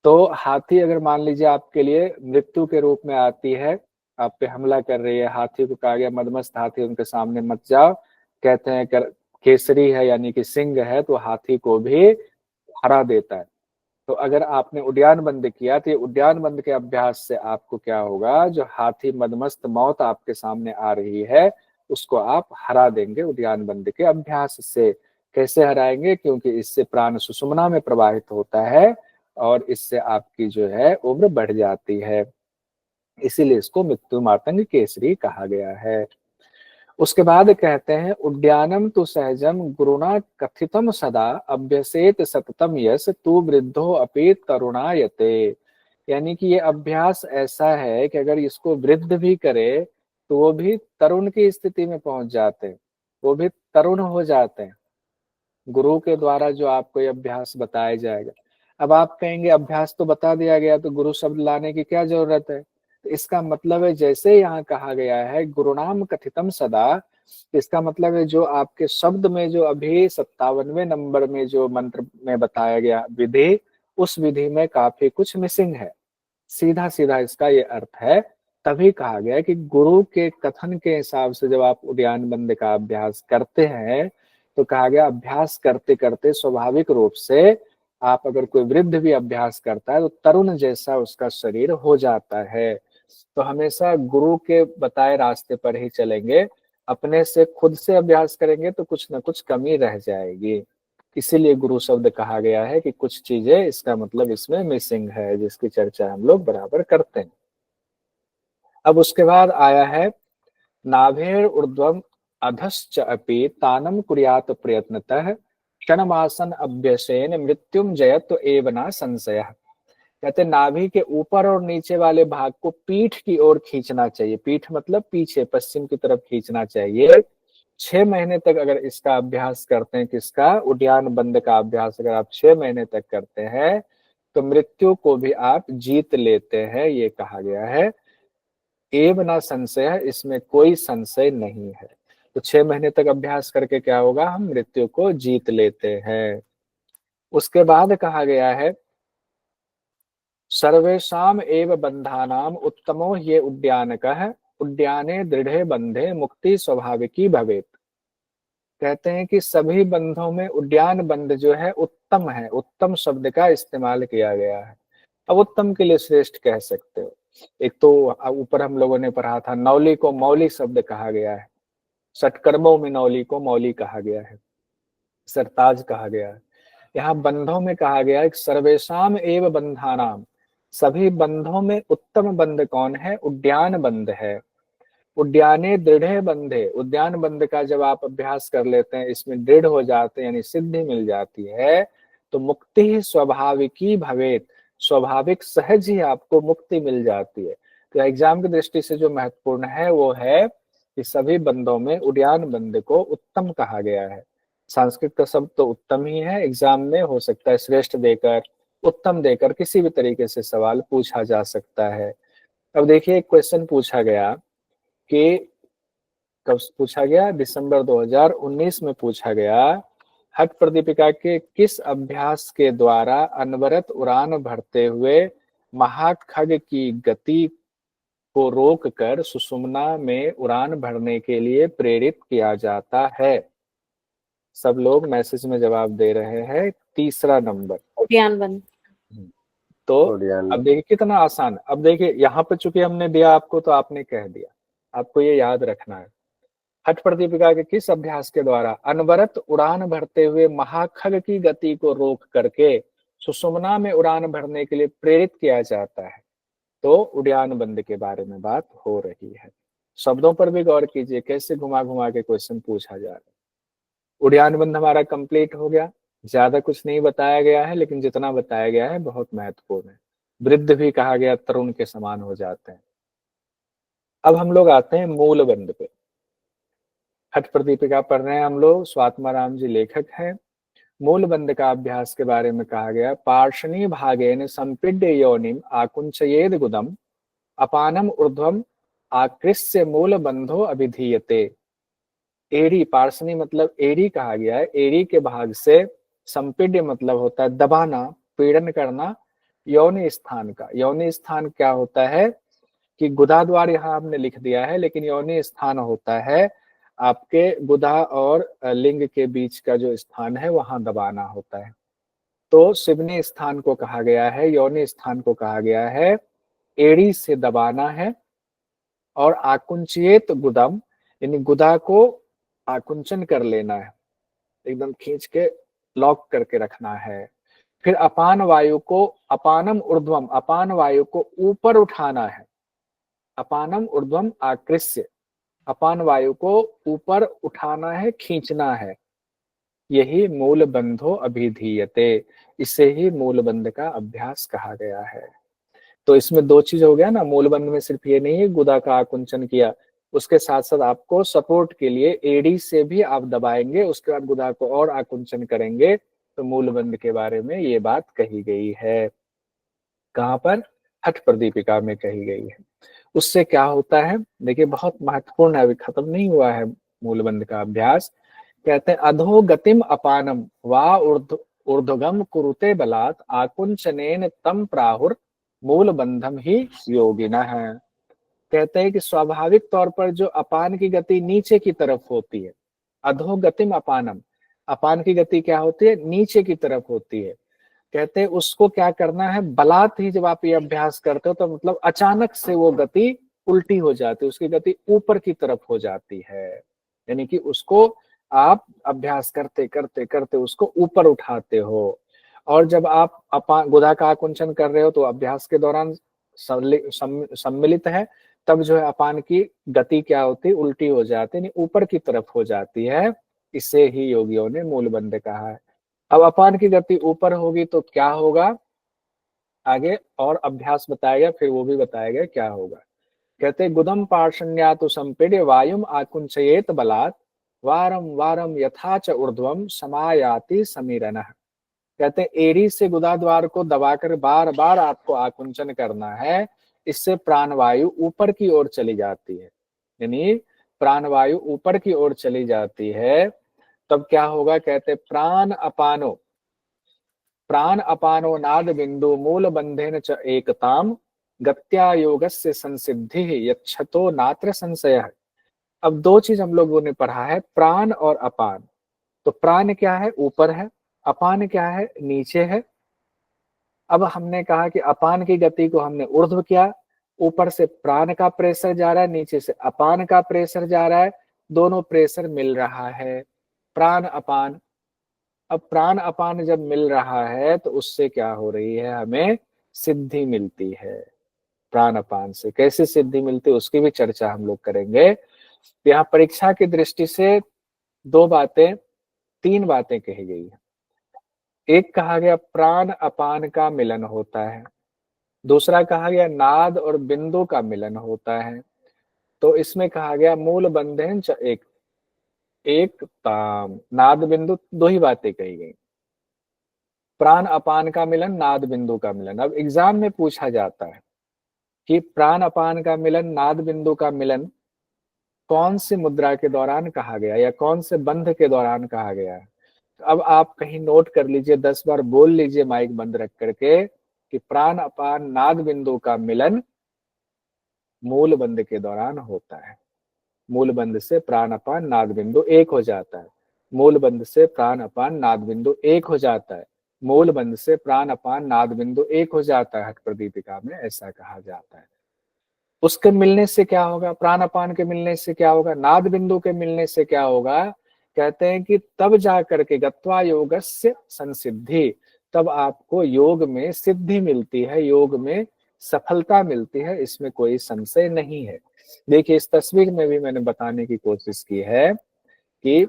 तो हाथी अगर मान लीजिए आपके लिए मृत्यु के रूप में आती है, आप पे हमला कर रही है, हाथी को कहा गया मदमस्त हाथी उनके सामने मत जाओ, कहते हैं केसरी है यानी कि सिंह है, तो हाथी को भी हरा देता है। तो अगर आपने उद्यान बंद किया तो ये उद्यान बंद के अभ्यास से आपको क्या होगा, जो हाथी मदमस्त मौत आपके सामने आ रही है उसको आप हरा देंगे उद्यान बंद के अभ्यास से। कैसे हराएंगे? क्योंकि इससे प्राण सुषुम्ना में प्रवाहित होता है और इससे आपकी जो है उम्र बढ़ जाती है, इसीलिए इसको मृत्यु मातंग केसरी कहा गया है। उसके बाद कहते हैं उद्यानम तु सहजम गुरुना कथितम सदा अभ्यसेत सततम यस तू वृद्धो अपि तरुणायते। यानी कि ये अभ्यास ऐसा है कि अगर इसको वृद्ध भी करे तो वो भी तरुण की स्थिति में पहुंच जाते हैं, वो भी तरुण हो जाते हैं गुरु के द्वारा जो आपको ये अभ्यास बताया जाएगा। अब आप कहेंगे अभ्यास तो बता दिया गया तो गुरु शब्द लाने की क्या जरूरत है? तो इसका मतलब है जैसे यहाँ कहा गया है गुरुनाम कथितम सदा, इसका मतलब है जो आपके शब्द में जो अभी 57वें नंबर में जो मंत्र में बताया गया विधि, उस विधि में काफी कुछ मिसिंग है। सीधा सीधा इसका ये अर्थ है। तभी कहा गया कि गुरु के कथन के हिसाब से जब आप उद्यान बंद का अभ्यास करते हैं तो कहा गया अभ्यास करते करते स्वाभाविक रूप से आप अगर कोई वृद्ध भी अभ्यास करता है तो तरुण जैसा उसका शरीर हो जाता है। तो हमेशा गुरु के बताए रास्ते पर ही चलेंगे, अपने से खुद से अभ्यास करेंगे तो कुछ ना कुछ कमी रह जाएगी। इसीलिए गुरु शब्द कहा गया है कि कुछ चीजें इसका मतलब इसमें मिसिंग है, जिसकी चर्चा हम लोग बराबर करते हैं। अब उसके बाद आया है नाभेर ऊर्ध्वम अधश्च अपि तानम कुर्यात प्रयत्नतः क्षणमासन अभ्यसेन मृत्युम जयत एव न संशय। कहते नाभि के ऊपर और नीचे वाले भाग को पीठ की ओर खींचना चाहिए, पीठ मतलब पीछे पश्चिम की तरफ खींचना चाहिए। 6 महीने तक अगर इसका अभ्यास करते हैं, किसका? उद्यान बंद का अभ्यास अगर आप 6 महीने तक करते हैं तो मृत्यु को भी आप जीत लेते हैं, ये कहा गया है। एव ना संशय, इसमें कोई संशय नहीं है। तो 6 महीने तक अभ्यास करके क्या होगा, हम मृत्यु को जीत लेते हैं। उसके बाद कहा गया है सर्वेषाम एव बंधानाम उत्तमो ये उद्यानकः उद्याने दृढ़े बंधे मुक्ति स्वाभाविकी भवेत। कहते हैं कि सभी बंधों में उद्यान बंध जो है उत्तम है, उत्तम शब्द का इस्तेमाल किया गया है। अब उत्तम के लिए श्रेष्ठ कह सकते हो। एक तो ऊपर हम लोगों ने पढ़ा था नौली को मौली शब्द कहा गया है, षटकर्मों में नौली को मौली कहा गया है, सरताज कहा गया है। यहाँ बंधों में कहा गया है सर्वेशम एव बंधानाम, सभी बंधों में उत्तम बंध कौन है? उद्यान बंध है। उद्याने दृढ़ बंधे, उद्यान बंध का जब आप अभ्यास कर लेते हैं, इसमें दृढ़ हो जाते हैं यानी सिद्धि मिल जाती है, तो मुक्ति ही स्वाभाविकी भवेत, स्वाभाविक सहज ही आपको मुक्ति मिल जाती है। तो एग्जाम की दृष्टि से जो महत्वपूर्ण है वो है कि सभी बंधों में उद्यान बंध को उत्तम कहा गया है। संस्कृत का शब्द तो उत्तम ही है, एग्जाम में हो सकता है श्रेष्ठ देकर, उत्तम देकर किसी भी तरीके से सवाल पूछा जा सकता है। अब देखिए एक क्वेश्चन पूछा गया कि कब पूछा गया? दिसंबर 2019 में पूछा गया, हठ प्रदीपिका के किस अभ्यास के द्वारा अनवरत उड़ान भरते हुए महाखग की गति को रोककर सुषुम्ना में उड़ान भरने के लिए प्रेरित किया जाता है। सब लोग मैसेज में जवाब दे रहे हैं। तीसरा नंबर
उद्यान बंद।
तो अब देखिए कितना आसान। अब देखिए यहाँ पे चूंकि हमने दिया आपको तो आपने कह दिया, आपको ये याद रखना है। हठ प्रदीपिका के किस अभ्यास के द्वारा अनवरत उड़ान भरते हुए महाखग की गति को रोक करके सुषुम्ना में उड़ान भरने के लिए प्रेरित किया जाता है? तो उड़ान बंद के बारे में बात हो रही है। शब्दों पर भी गौर कीजिए, कैसे घुमा घुमा के क्वेश्चन पूछा जा रहा है। उड़ान बंद हमारा कंप्लीट हो गया। ज्यादा कुछ नहीं बताया गया है, लेकिन जितना बताया गया है बहुत महत्वपूर्ण है। वृद्ध भी कहा गया तरुण के समान हो जाते हैं। अब हम लोग आते हैं मूल बंद पे। हठ प्रदीपिका पढ़ रहे हैं हम लोग, स्वात्माराम जी लेखक हैं। मूल बंद का अभ्यास के बारे में कहा गया, पार्षणी भागेन संपीड्य योनिम आकुंचयेद गुदम अपानम ऊर्ध्वम आकृष्य मूल बंधो अभिधीयते। एड़ी, पार्षणी मतलब एड़ी कहा गया है। एड़ी के भाग से संपीड्य मतलब होता है दबाना, पीड़न करना। यौनि स्थान का, यौनि स्थान क्या होता है कि गुदा द्वार यहाँ हमने लिख दिया है, लेकिन यौनि स्थान होता है आपके गुदा और लिंग के बीच का जो स्थान है, वहां दबाना होता है। तो सिवनी स्थान को कहा गया है, यौनि स्थान को कहा गया है एड़ी से दबाना है। और आकुंचित गुदम यानी गुदा को आकुंचन कर लेना है, एकदम खींच के लॉक करके रखना है। फिर अपान वायु को, अपानम ऊर्ध्वम, अपान वायु को ऊपर उठाना है। अपानम ऊर्ध्वम आकृष्य, अपान वायु को ऊपर उठाना है, खींचना है। यही मूल बंधो अभिधीयते, इसे ही मूल बंध का अभ्यास कहा गया है। तो इसमें दो चीज हो गया ना, मूल बंध में सिर्फ ये नहीं है गुदा का आकुंचन किया, उसके साथ साथ आपको सपोर्ट के लिए एड़ी से भी आप दबाएंगे, उसके बाद गुदा को और आकुंचन करेंगे। तो मूल बंध के बारे में ये बात कही गई है। कहाँ पर? हठ प्रदीपिका में कही गई है। उससे क्या होता है देखिए, बहुत महत्वपूर्ण है, अभी खत्म नहीं हुआ है मूल बंध का अभ्यास। कहते हैं अधो गतिम अपानम वा ऊर्ध्वगम कुरुते बलात् आकुंचनेन तम प्राहुर मूल बंधम ही योगिना है। कहते हैं कि स्वाभाविक तौर पर जो अपान की गति नीचे की तरफ होती है, अधो गतिम अपानम, अपान की गति क्या होती है? नीचे की तरफ होती है। कहते हैं उसको क्या करना है, बलात् ही जब आप ये अभ्यास करते हो तो मतलब अचानक से वो गति उल्टी हो जाती है, उसकी गति ऊपर की तरफ हो जाती है। यानी कि उसको आप अभ्यास करते करते करते उसको ऊपर उठाते हो। और जब आप गुदा का आकुंचन कर रहे हो तो अभ्यास के दौरान सम्मिलित है, तब जो है अपान की गति क्या होती है? उल्टी हो जाती है, ऊपर की तरफ हो जाती है। इसे ही योगियों ने मूल बंध कहा है। अब अपान की गति ऊपर होगी तो क्या होगा, आगे और अभ्यास बताया गया, फिर वो भी बताया गया क्या होगा। कहते गुदम पार्षण्यातु संपीड्य वायुम आकुंचयेत बलात् वारम वारम यथा च ऊर्ध्वम समायाति समीरनः। कहते एड़ी से गुदा द्वार को दबाकर बार बार आपको आकुंचन करना है, इससे प्राणवायु ऊपर की ओर चली जाती है। यानी प्राणवायु ऊपर की ओर चली जाती है, तब क्या होगा? कहते प्राण अपानो नाद बिंदु मूल बंधेन च एकताम गत्या योगस्य संसिद्धि यच्छतो नात्र संशयः। अब दो चीज हम लोगों ने पढ़ा है, प्राण और अपान। तो प्राण क्या है? ऊपर है। अपान क्या है? नीचे है। अब हमने कहा कि अपान की गति को हमने ऊर्ध्व किया, ऊपर से प्राण का प्रेशर जा रहा है, नीचे से अपान का प्रेशर जा रहा है, दोनों प्रेशर मिल रहा है, प्राण अपान। अब प्राण अपान जब मिल रहा है तो उससे क्या हो रही है? हमें सिद्धि मिलती है। प्राण अपान से कैसे सिद्धि मिलती है उसकी भी चर्चा हम लोग करेंगे। यहाँ परीक्षा की दृष्टि से तीन बातें कही गई है। एक कहा गया प्राण अपान का मिलन होता है, दूसरा कहा गया नाद और बिंदु का मिलन होता है, तो इसमें कहा गया मूल बंधन एक ताम, नाद बिंदु, दो ही बातें कही गई। प्राण अपान का मिलन, नाद बिंदु का मिलन। अब एग्जाम में पूछा जाता है कि प्राण अपान का मिलन, नाद बिंदु का मिलन कौन सी मुद्रा के दौरान कहा गया या कौन से बंध के दौरान कहा गया है। तो अब आप कहीं नोट कर लीजिए, 10 बार बोल लीजिए माइक बंद रख करके कि प्राण अपान नाद बिंदु का मिलन मूल बंध के दौरान होता है। मूल बंध से प्राण अपान नाद बिंदु एक हो जाता है। मूल बंध से प्राण अपान नाद बिंदु एक हो जाता है। मूल बंध से प्राण अपान नाद बिंदु एक हो जाता है। हठ प्रदीपिका में ऐसा कहा जाता है। उसके मिलने से क्या होगा? प्राण अपान के मिलने से क्या होगा? नाद बिंदु के मिलने से क्या होगा? कहते हैं कि तब जाकर के गत्वा योगस्य संसिद्धि, तब आपको योग में सिद्धि मिलती है, योग में सफलता मिलती है, इसमें कोई संशय नहीं है। देखिए इस तस्वीर में भी मैंने बताने की कोशिश की है कि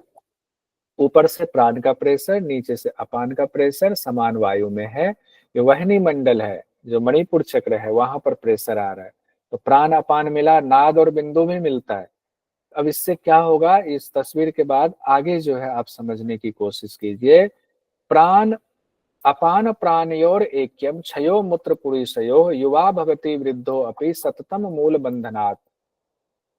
ऊपर से प्राण का प्रेशर, नीचे से अपान का प्रेशर समान वायु में है। ये वहनी मंडल है, जो मणिपुर चक्र है, वहां पर प्रेशर आ रहा है। तो प्राण अपान मिला, नाद और बिंदु भी मिलता है। अब इससे क्या होगा? इस तस्वीर के बाद आगे जो है आप समझने की कोशिश कीजिए। प्राण अपान प्राणयोर ऐक्यम क्षयो मूत्र पुरुषयो युवा भवति वृद्धो अपि सततम मूल बंधनात्।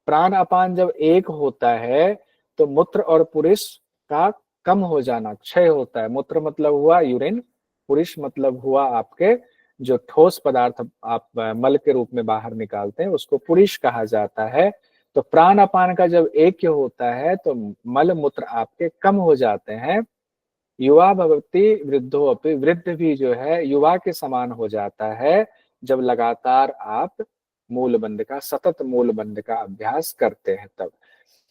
प्राण अपान जब एक होता है तो मूत्र और पुरुष का कम हो जाना, क्षय होता है। मूत्र मतलब हुआ यूरिन, पुरुष मतलब हुआ आपके जो ठोस पदार्थ आप मल के रूप में बाहर निकालते हैं, उसको पुरुष कहा जाता है। तो प्राण अपान का जब एक होता है तो मल मूत्र आपके कम हो जाते हैं। युवा भवति वृद्धो अपि, वृद्ध भी जो है युवा के समान हो जाता है जब लगातार आप मूल बंध का, सतत मूल बंध का अभ्यास करते हैं तब।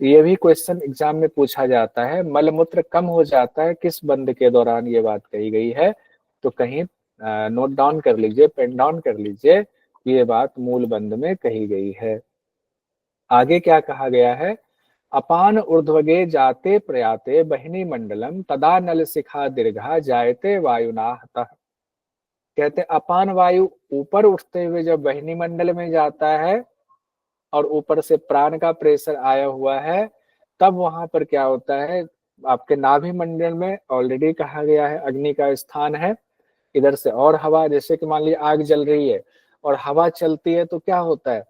ये भी क्वेश्चन एग्जाम में पूछा जाता है, मल मूत्र कम हो जाता है किस बंध के दौरान, ये बात कही गई है। तो कहीं नोट डाउन कर लीजिए, पेन डाउन कर लीजिए, ये बात मूल बंध में कही गई है। आगे क्या कहा गया है? अपान ऊर्ध्वगे जाते प्रयाते बहिनी मंडलम तदा नल शिखा दीर्घा जायते वायुना हतः। कहते अपान वायु ऊपर उठते हुए जब बहिनी मंडल में जाता है और ऊपर से प्राण का प्रेशर आया हुआ है, तब वहां पर क्या होता है? आपके नाभि मंडल में ऑलरेडी कहा गया है अग्नि का स्थान है। इधर से और हवा, जैसे कि मान लीजिए आग जल रही है और हवा चलती है तो क्या होता है?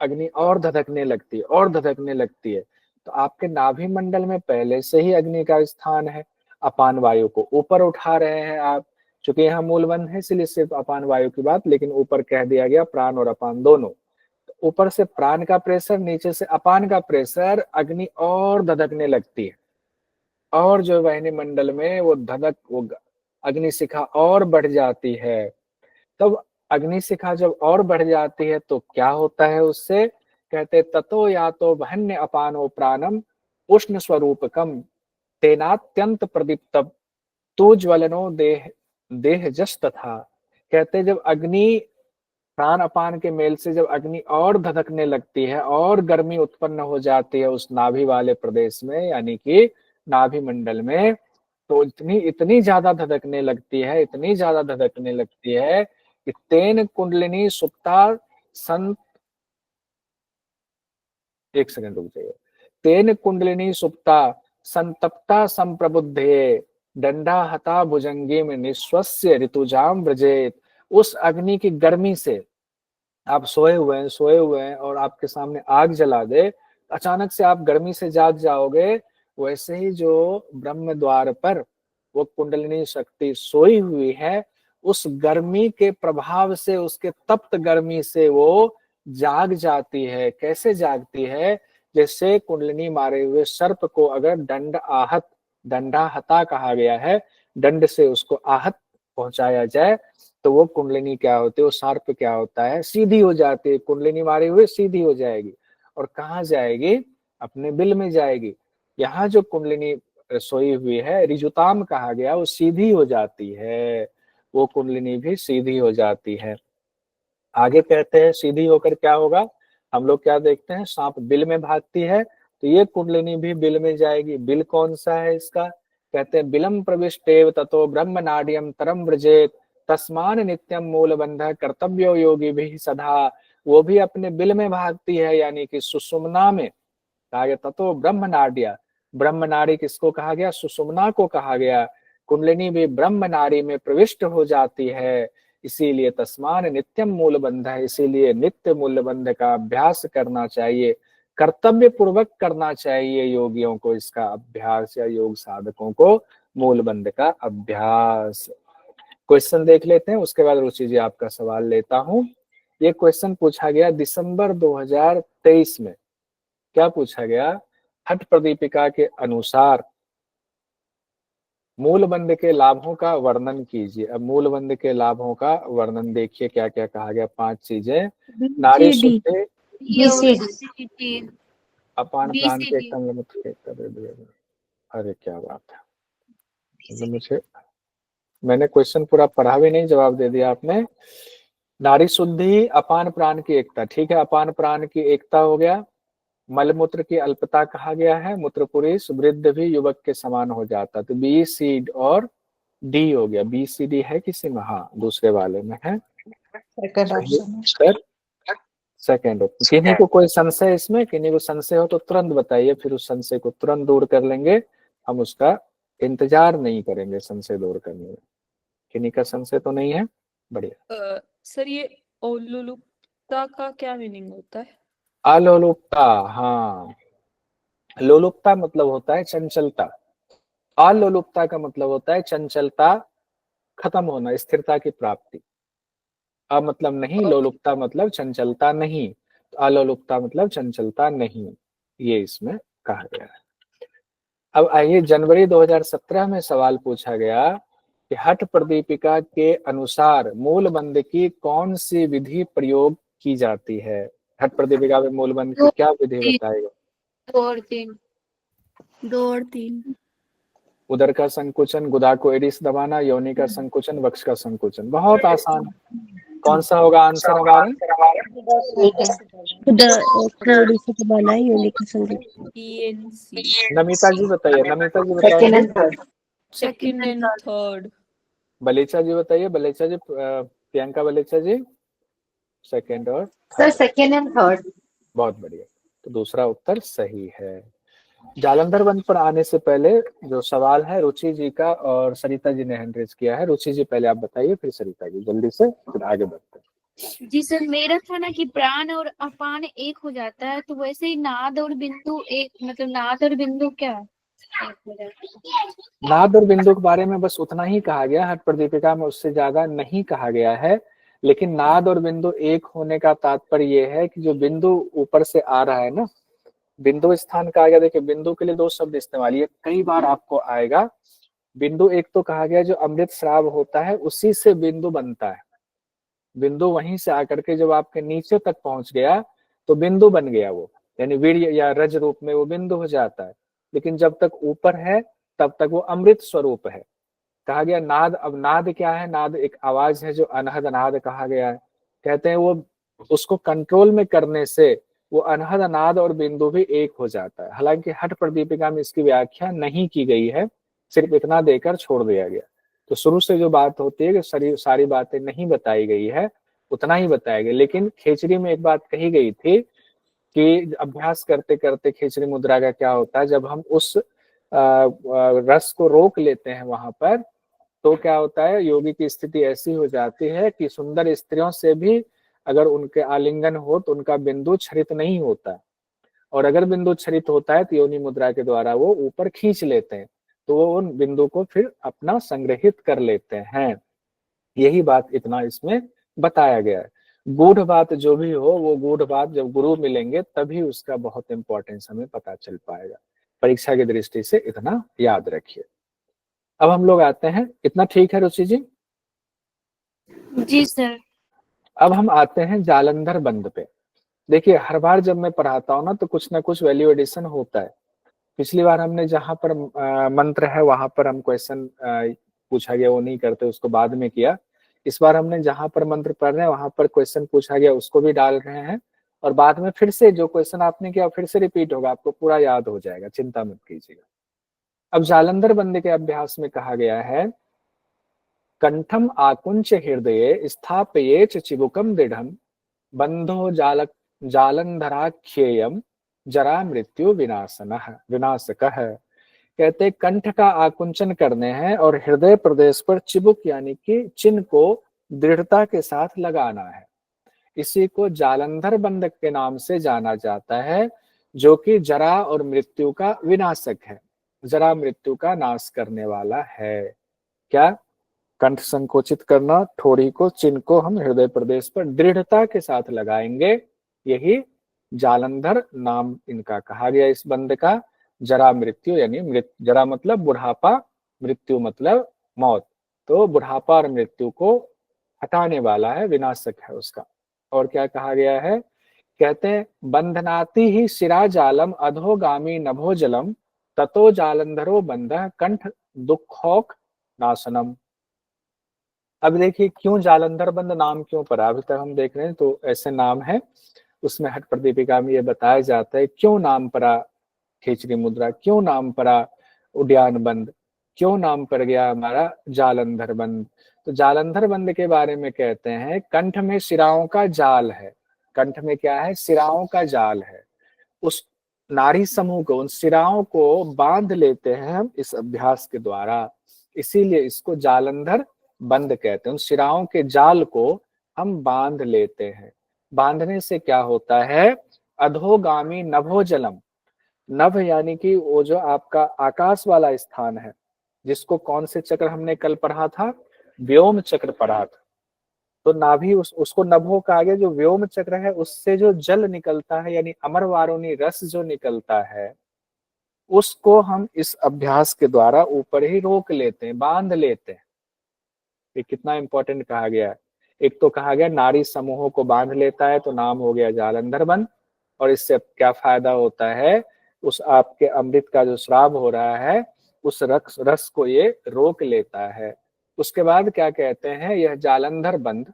अग्नि और धधकने लगती है, और धधकने लगती है। तो आपके नाभि मंडल में पहले से ही अग्नि का स्थान है। अपान वायु को ऊपर उठा रहे हैं आप, चूंकि यहाँ मूलबंध है इसलिए सिर्फ अपान वायु की बात, लेकिन ऊपर कह दिया गया प्राण और अपान दोनों। ऊपर से प्राण का प्रेशर, नीचे से अपान का प्रेशर, अग्नि और धधकने लगती है। और जो वाहिनी मंडल में वो धधक, वो अग्निशिखा और बढ़ जाती है। तब अग्निशिखा जब और बढ़ जाती है तो क्या होता है उससे? कहते ततो या तो वहन्य अपानो प्राणम उष्ण स्वरूपकम तेनात्यंत प्रदीप्त तो ज्वलनो देह देह जस तथा। कहते जब अग्नि, प्राण अपान के मेल से जब अग्नि और धधकने लगती है और गर्मी उत्पन्न हो जाती है उस नाभि वाले प्रदेश में, यानी कि नाभि मंडल में, तो इतनी इतनी ज्यादा धधकने लगती है, इतनी ज्यादा धधकने लगती है कि तेन कुंडलिनी सुप्ता संत, एक सेकंड रुक जाइए, तेन कुंडलिनी सुप्ता संतप्ता संप्रबुद्धे दंडा हता भुजंगी में निश्वस्य ऋतुजाम व्रजेत। उस अग्नि की गर्मी से आप सोए हुए हैं और आपके सामने आग जला दे, अचानक से आप गर्मी से जाग जाओगे। वैसे ही जो ब्रह्म द्वार पर वो कुंडलिनी शक्ति सोई हुई है, उस गर्मी के प्रभाव से, उसके तप्त गर्मी से वो जाग जाती है। कैसे जागती है? जैसे कुंडलिनी मारे हुए सर्प को अगर दंड आहत, दंडा हता कहा गया है, दंड से उसको आहत पहुंचाया जाए तो वो कुंडलिनी क्या होती है, वो सर्प क्या होता है? सीधी हो जाती है। कुंडलिनी मारे हुए सीधी हो जाएगी और कहाँ जाएगी? अपने बिल में जाएगी। यहाँ जो कुंडलिनी सोई हुई है, रिजुताम कहा गया, वो सीधी हो जाती है, वो कुंडलिनी भी सीधी हो जाती है। आगे कहते हैं सीधी होकर क्या होगा? हम लोग क्या देखते हैं? सांप बिल में भागती है, तो ये कुंडलिनी भी बिल में जाएगी। बिल कौन सा है इसका? कहते हैं बिलम प्रविष्टेव ततो ब्रह्म नाड्यम तरम व्रजेत तस्मान नित्यम मूल बंध कर्तव्यो योगी भी सदा। वो भी अपने बिल में भागती है, यानी कि सुषुम्ना में। कहा गया ततो ब्रह्म नाड्या, ब्रह्म नाड़ी किसको कहा गया? सुषुम्ना को कहा गया। कुंडलिनी भी ब्रह्म नाड़ी में प्रविष्ट हो जाती है, इसीलिए तस्मान नित्यम मूल बंध है। इसीलिए नित्य मूल बंध का अभ्यास करना चाहिए, कर्तव्य पूर्वक करना चाहिए योगियों को इसका अभ्यास, या योग साधकों को मूल बंध का अभ्यास। क्वेश्चन देख लेते हैं, उसके बाद रुचि जी आपका सवाल लेता हूं। ये क्वेश्चन पूछा गया दिसंबर 2023 में। क्या पूछा गया? हठ प्रदीपिका के अनुसार मूलबंध के लाभों का वर्णन कीजिए। अब मूलबंध के लाभों का वर्णन देखिए क्या क्या कहा गया। 5 चीजें। नारी शुद्धि, अपान प्राण के अरे क्या बात है, मतलब मुझे, मैंने क्वेश्चन पूरा पढ़ा भी नहीं, जवाब दे दिया आपने। नारी शुद्धि, अपान प्राण की एकता, ठीक है, अपान प्राण की एकता हो गया। मलमूत्र की अल्पता कहा गया है, मूत्र पुरुष वृद्ध भी युवक के समान हो जाता, तो बी सी और डी हो गया। बी सी डी है किसी में? हाँ, दूसरे वाले में है। Second option. किन्हीं को कोई संशय इसमें, किन्हीं को संशय हो तो तुरंत बताइए, फिर उस संशय को तुरंत दूर कर लेंगे। हम उसका इंतजार नहीं करेंगे संशय दूर करने में। किन्हीं का संशय तो नहीं है? बढ़िया।
सर ये लोलुपता का क्या मीनिंग होता है?
अलोलुपता, हाँ, लोलुपता मतलब होता है चंचलता। अलोलुपता का मतलब होता है चंचलता खत्म होना, स्थिरता की प्राप्ति। अ मतलब नहीं, लोलुपता मतलब चंचलता नहीं, तो अलोलुपता मतलब चंचलता नहीं, ये इसमें कहा गया है। अब आइए, जनवरी 2017 में सवाल पूछा गया कि हठ प्रदीपिका के अनुसार मूलबंध की कौन सी विधि प्रयोग की जाती है। हठ प्रदीपिका में मूलबंध की क्या विधि बताएगा?
2 और 3।
उदर का संकुचन, गुदा को एडिस दबाना, योनि का संकुचन, वक्ष का संकुचन। बहुत आसान। कौन सा होगा आंसर हमारा? नमिता जी बताइए, नमिता जी बताइए।
Second and third.
Balecha ji बताइए, बलेचा जी, प्रियंका बलेचा जी। सेकंड और
सर सेकंड एंड थर्ड।
बहुत बढ़िया, तो दूसरा उत्तर सही है। जालंधर वन पर आने से पहले जो सवाल है रुचि जी का और सरिता जी ने हैंड रेज किया है। रुचि जी पहले आप बताइए, फिर सरिता जी, जल्दी से, फिर आगे बढ़ते हैं।
जी सर, मेरा था ना कि प्राण और अपान एक हो जाता है, तो वैसे ही नाद और बिंदु एक, मतलब नाद और बिंदु क्या है?
नाद और बिंदु के बारे में बस उतना ही कहा गया, हठ प्रदीपिका में उससे ज्यादा नहीं कहा गया है। लेकिन नाद और बिंदु एक होने का तात्पर्य यह है कि जो बिंदु ऊपर से आ रहा है ना, बिंदु स्थान कहा गया। देखिए, बिंदु के लिए 2 शब्द इस्तेमाल, ये कई बार आपको आएगा। बिंदु एक तो कहा गया जो अमृत स्राव होता है उसी से बिंदु बनता है। बिंदु वहीं से आकर के जब आपके नीचे तक पहुंच गया तो बिंदु बन गया वो, यानी वीर्य या रज रूप में वो बिंदु हो जाता है। लेकिन जब तक ऊपर है तब तक वो अमृत स्वरूप है। कहा गया नाद। अब नाद क्या है? नाद एक आवाज है जो अनहद नाद कहा गया है। कहते हैं वो उसको कंट्रोल में करने से वो अनहद नाद और बिंदु भी एक हो जाता है। हालांकि हठ प्रदीपिका में इसकी व्याख्या नहीं की गई है, सिर्फ इतना देकर छोड़ दिया गया। तो शुरू से जो बात होती है कि सारी बातें नहीं बताई गई है, उतना ही बताया गया। लेकिन खेचरी में एक बात कही गई थी कि अभ्यास करते करते खेचरी मुद्रा का क्या होता है, जब हम उस रस को रोक लेते हैं वहां पर, तो क्या होता है, योगी की स्थिति ऐसी हो जाती है कि सुंदर स्त्रियों से भी अगर उनके आलिंगन हो तो उनका बिंदु छरित नहीं होता, और अगर बिंदु छरित होता है तो योनि मुद्रा के द्वारा वो ऊपर खींच लेते हैं, तो वो उन बिंदु को फिर अपना संग्रहित कर लेते हैं। यही बात इतना इसमें बताया गया है। गूढ़ बात जो भी हो, वो गूढ़ बात जब गुरु मिलेंगे तभी उसका बहुत इंपॉर्टेंस हमें पता चल पाएगा। परीक्षा की दृष्टि से इतना याद रखिए। अब हम लोग आते हैं, इतना ठीक है रुचि जी?
जी सर।
अब हम आते हैं जालंधर बंद पे। देखिए, हर बार जब मैं पढ़ाता हूँ ना तो कुछ ना कुछ वैल्यू एडिशन होता है। पिछली बार हमने जहां पर मंत्र है वहां पर हम क्वेश्चन पूछा गया वो नहीं करते, उसको बाद में किया। इस बार हमने जहां पर मंत्र पढ़ रहे हैं वहां पर क्वेश्चन पूछा गया उसको भी डाल रहे हैं, और बाद में फिर से जो क्वेश्चन आपने किया फिर से रिपीट होगा, आपको पूरा याद हो जाएगा, चिंता मत कीजिएगा। अब जालंधर बंद के अभ्यास में कहा गया है, कंठम आकुंच हृदय स्थापयेच चिबुकम दृढ़म बंधो जालंधराख्येयम जरा मृत्यु विनाशकः। कहते कंठ का आकुंचन करने हैं और हृदय प्रदेश पर चिबुक यानी कि चिन्ह को दृढ़ता के साथ लगाना है। इसी को जालंधर बंधक के नाम से जाना जाता है, जो कि जरा और मृत्यु का विनाशक है, जरा मृत्यु का नाश करने वाला है। क्या? कंठ संकोचित करना, ठोड़ी को, चिन्ह को हम हृदय प्रदेश पर दृढ़ता के साथ लगाएंगे। यही जालंधर नाम इनका कहा गया इस बंद का। जरा मृत्यु यानी जरा मतलब बुढ़ापा, मृत्यु मतलब मौत, तो बुढ़ापा और मृत्यु को हटाने वाला है, विनाशक है उसका। और क्या कहा गया है, कहते हैं बंधनाति ही शिरा जालम अधोगामी नभो जलम ततो जालंधरो बंधः कंठ दुखोक नाशनम। अब देखिए क्यों जालंधर बंद नाम क्यों पड़ा, अभी तक हम देख रहे हैं तो ऐसे नाम है, उसमें हठ प्रदीपिका में ये बताया जाता है क्यों नाम पड़ा खेचरी मुद्रा, क्यों नाम पड़ा उद्यान बंद, क्यों नाम पड़ गया हमारा जालंधर बंद। तो जालंधर बंद के बारे में कहते हैं कंठ में शिराओं का जाल है, कंठ में क्या है, शिराओं का जाल है। उस नारी समूह को, उन शिराओं को बांध लेते हैं हम इस अभ्यास के द्वारा, इसीलिए इसको जालंधर बंद कहते हैं। उन शिराओं के जाल को हम बांध लेते हैं। बांधने से क्या होता है, अधोगामी नभो जलम, नभ यानी कि वो जो आपका आकाश वाला स्थान है, जिसको कौन से चक्र हमने कल पढ़ा था, व्योम चक्र पढ़ा था। तो नाभि उसको नभो का आगे जो व्योम चक्र है, उससे जो जल निकलता है यानी अमर वारुणी रस जो निकलता है, उसको हम इस अभ्यास के द्वारा ऊपर ही रोक लेते हैं, बांध लेते हैं। ये कितना इंपॉर्टेंट कहा गया है। एक तो कहा गया नारी समूहों को बांध लेता है तो नाम हो गया जालंधर बंद, और इससे क्या फायदा होता है, उस आपके अमृत का जो श्राव हो रहा है उस रस को ये रोक लेता है। उसके बाद क्या कहते हैं, यह जालंधर बंद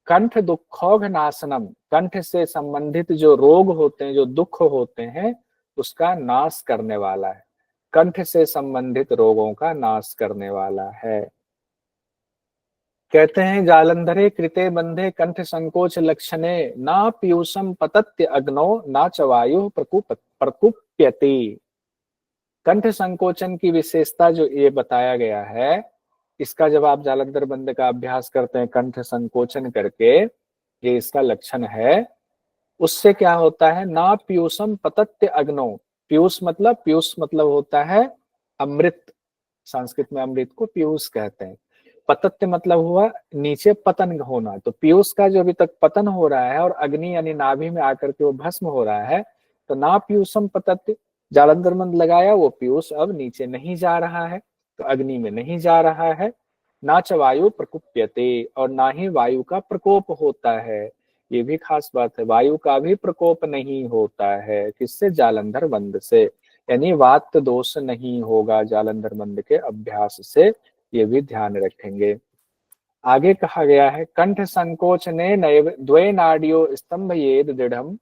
कंठ दुखोघ नाशनम, कंठ से संबंधित जो रोग होते हैं, जो दुख होते हैं, उसका नाश करने वाला है। कंठ से संबंधित रोगों का नाश करने वाला है। कहते हैं जालंधरे कृते बंधे कंठ संकोच लक्षणे ना पीयूषम पतत्य अग्नो ना च वायु प्रकुप्यति। कंठ संकोचन की विशेषता जो ये बताया गया है, इसका जब आप जालंधर बंद का अभ्यास करते हैं कंठ संकोचन करके, ये इसका लक्षण है। उससे क्या होता है, ना पीयूषम पतत्य अग्नो, पीयूष मतलब होता है अमृत, संस्कृत में अमृत को पीयूष कहते हैं। पतत्य मतलब हुआ नीचे पतन होना, तो पीयूष का जो अभी तक पतन हो रहा है और अग्नि यानी नाभि में आकर के वो भस्म हो रहा है, तो ना पीयूषम पतत्य, जालंधर बंद लगाया, वो पीयूष अब नीचे नहीं जा रहा है, तो अग्नि में नहीं जा रहा है। ना च वायु प्रकुप्यते, और ना ही वायु का प्रकोप होता है। ये भी खास बात है, वायु का भी प्रकोप नहीं होता है। किससे, जालंधर बंद से, यानी वात दोष नहीं होगा जालंधर बंद के अभ्यास से, ये भी ध्यान रखेंगे। आगे कहा गया है कंठ संकोच ने द्वे नाडियो स्तंभयेद दृढ़म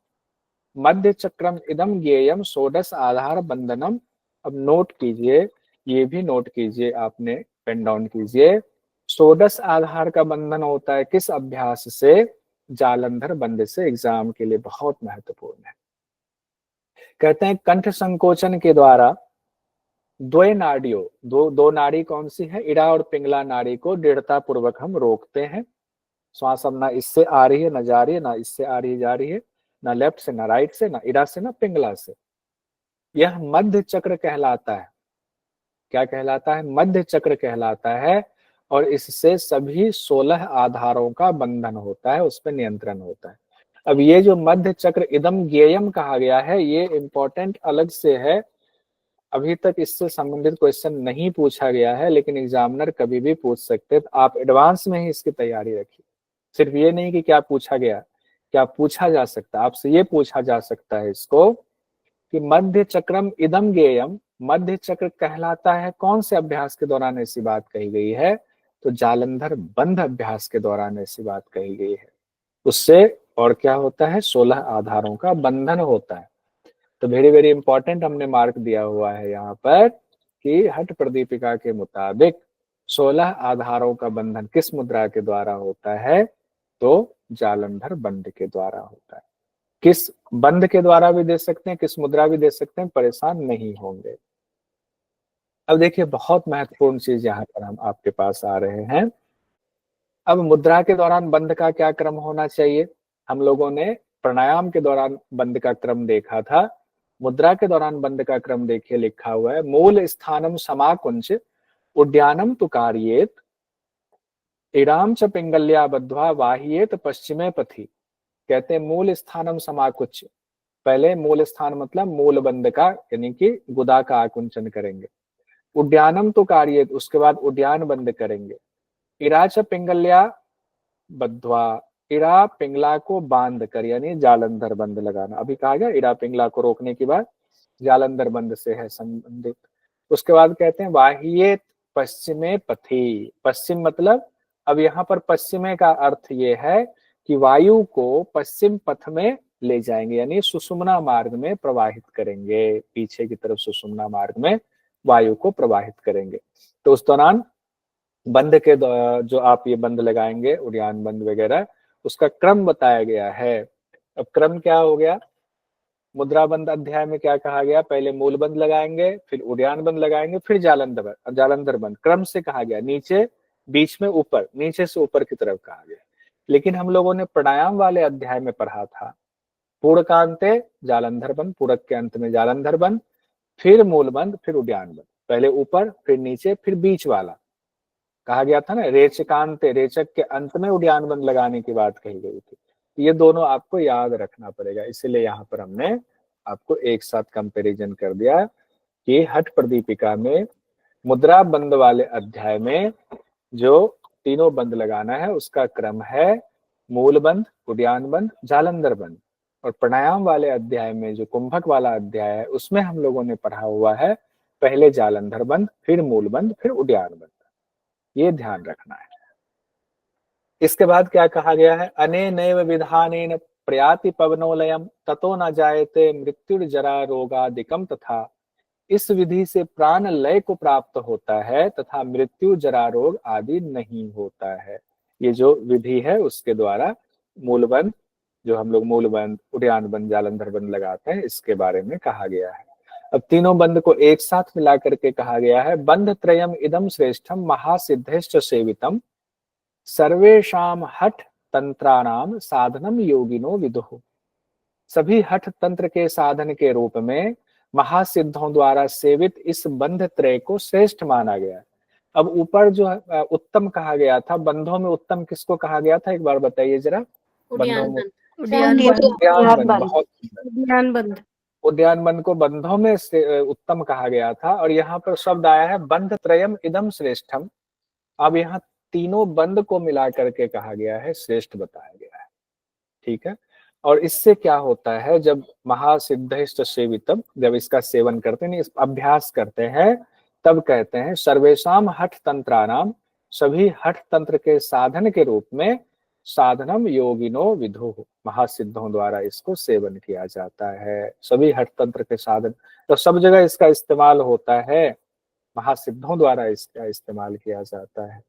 मध्य चक्रम इदम ज्ञेयम षोडश आधार बंधनम। अब नोट कीजिए, ये भी नोट कीजिए, आपने पेन डाउन कीजिए। षोडश आधार का बंधन होता है किस अभ्यास से, जालंधर बंद से। एग्जाम के लिए बहुत महत्वपूर्ण है। कहते हैं कंठ संकोचन के द्वारा द्वय नाड़ियों, दो नाड़ी कौन सी है, इड़ा और पिंगला नाड़ी को दृढ़ता पूर्वक हम रोकते हैं। श्वास अब ना इससे आ रही है ना जा रही है, ना इससे आ रही है जा रही है, ना लेफ्ट से ना राइट से, ना इड़ा से ना पिंगला से। यह मध्य चक्र कहलाता है। क्या कहलाता है, मध्य चक्र कहलाता है। और इससे सभी 16 आधारों का बंधन होता है, उस पर नियंत्रण होता है। अब ये जो मध्य चक्र इदम ज्ञेयम कहा गया है, ये इंपॉर्टेंट अलग से है। अभी तक इससे संबंधित क्वेश्चन नहीं पूछा गया है, लेकिन एग्जामिनर कभी भी पूछ सकते हैं, तो आप एडवांस में ही इसकी तैयारी रखिए। सिर्फ ये नहीं कि क्या पूछा गया, क्या पूछा जा सकता है, आपसे ये पूछा जा सकता है इसको कि मध्य चक्रम इदम ज्ञेयम, मध्य चक्र कहलाता है कौन से अभ्यास के दौरान ऐसी बात कही गई है, तो जालंधर बंद अभ्यास के दौरान ऐसी बात कही गई है। उससे और क्या होता है, 16 आधारों का बंधन होता है। तो वेरी वेरी इंपॉर्टेंट हमने मार्क दिया हुआ है यहाँ पर कि हठ प्रदीपिका के मुताबिक 16 आधारों का बंधन किस मुद्रा के द्वारा होता है, तो जालंधर बंद के द्वारा होता है। किस बंद के द्वारा भी दे सकते हैं, किस मुद्रा भी दे सकते हैं, परेशान नहीं होंगे। अब देखिए बहुत महत्वपूर्ण चीज यहाँ पर हम आपके पास आ रहे हैं। अब मुद्रा के दौरान बंद का क्या क्रम होना चाहिए, हम लोगों ने प्राणायाम के दौरान बंद का क्रम देखा था। मुद्रा के दौरान बंद का क्रम देखिए, लिखा हुआ है मूल स्थानम समाकुंच उद्यानम तु कार्येत इराम च पिंगल्या बद्ध्वा वाह्येत पश्चिमे पथि। कहते हैं मूल स्थानम समाकुच्य, पहले मूल स्थान मतलब मूल बंद का यानी कि गुदा का आकुंचन करेंगे। उद्यानम तो कार्येत, उसके बाद उद्यान बंद करेंगे। इरा च पिंगल्या बद्ध्वा, इरा पिंगला को बांध कर यानी जालंधर बंद लगाना। अभी कहा गया इरा पिंगला को रोकने के बाद जालंधर बंद से है संबंधित। उसके बाद कहते हैं वाह्येत पश्चिमे पथि। पश्चिम मतलब अब यहाँ पर पश्चिमे का अर्थ ये है कि वायु को पश्चिम पथ में ले जाएंगे यानी सुषुम्ना मार्ग में प्रवाहित करेंगे, पीछे की तरफ सुषुम्ना मार्ग में वायु को प्रवाहित करेंगे। तो उस दौरान बंद के जो आप ये बंद लगाएंगे उद्यान बंद वगैरह, उसका क्रम बताया गया है। अब क्रम क्या हो गया, मुद्रा बंद अध्याय में क्या कहा गया, पहले मूल बंद लगाएंगे, फिर उद्यान बंद लगाएंगे, फिर जालंधर बंद क्रम से कहा गया। नीचे, बीच में, ऊपर, नीचे से ऊपर की तरफ कहा गया। लेकिन हम लोगों ने प्राणायाम वाले अध्याय में पढ़ा था पूर्ण का अंते जालंधर बंद, पूरक के अंत में जालंधर बंद, फिर मूल बंद, फिर उद्यान बंद, पहले ऊपर फिर नीचे फिर बीच वाला कहा गया था ना। रेचकांते, रेचक के अंत में उद्यान बंद लगाने की बात कही गई थी। ये दोनों आपको याद रखना पड़ेगा, इसीलिए यहाँ पर हमने आपको एक साथ कंपैरिजन कर दिया कि हठ प्रदीपिका में मुद्रा बंद वाले अध्याय में जो तीनों बंद लगाना है उसका क्रम है मूल बंद, उद्यान बंद, जालंधर बंद। और प्राणायाम वाले अध्याय में जो कुंभक वाला अध्याय है उसमें हम लोगों ने पढ़ा हुआ है पहले जालंधर बंद, फिर मूल बंद, फिर उद्यान बंद। ये ध्यान रखना है। इसके बाद क्या कहा गया है, अनेनैव विधानेन प्रयाति पवनोलयम ततो न जायते मृत्युर्जरा रोगादिकम, तथा इस विधि से प्राण लय को प्राप्त होता है तथा मृत्यु जरा रोग आदि नहीं होता है। ये जो विधि है उसके द्वारा मूलबंद, जो हम लोग मूलबंद, उद्यान बंद, जालंधर बंद लगाते हैं, इसके बारे में कहा गया है। अब तीनों बंद को एक साथ मिला करके कहा गया है बंध त्रयम इदम श्रेष्ठम महासिद्धेश्च सेवितम सर्वेषाम हठ तंत्राणाम साधनम योगिनो विदुः। सभी हठ तंत्र के साधन के रूप में महासिद्धों द्वारा सेवित इस बंध त्रय को श्रेष्ठ माना गया। अब ऊपर जो उत्तम कहा गया था, बंधों में उत्तम किसको कहा गया था, एक बार बताइए जरा।
उद्यान बंद।
उद्यान बंद को बंधों में से उत्तम कहा गया था। और यहाँ पर शब्द आया है बंध त्रयम इदम श्रेष्ठम। अब यहाँ तीनों बंद को मिला करके कहा गया है, श्रेष्ठ बताया गया है। ठीक है। और इससे क्या होता है, जब महासिद्धेश्च सेवितम, जब इसका सेवन करते हैं, अभ्यास करते हैं, तब कहते हैं सर्वेषाम हठ तंत्राणाम, सभी हठ तंत्र के साधन के रूप में साधनम योगिनो विदुः, महासिद्धों द्वारा इसको सेवन किया जाता है। सभी हठ तंत्र के साधन, तो सब जगह इसका इस्तेमाल होता है, महासिद्धों द्वारा इसका इस्तेमाल किया जाता है।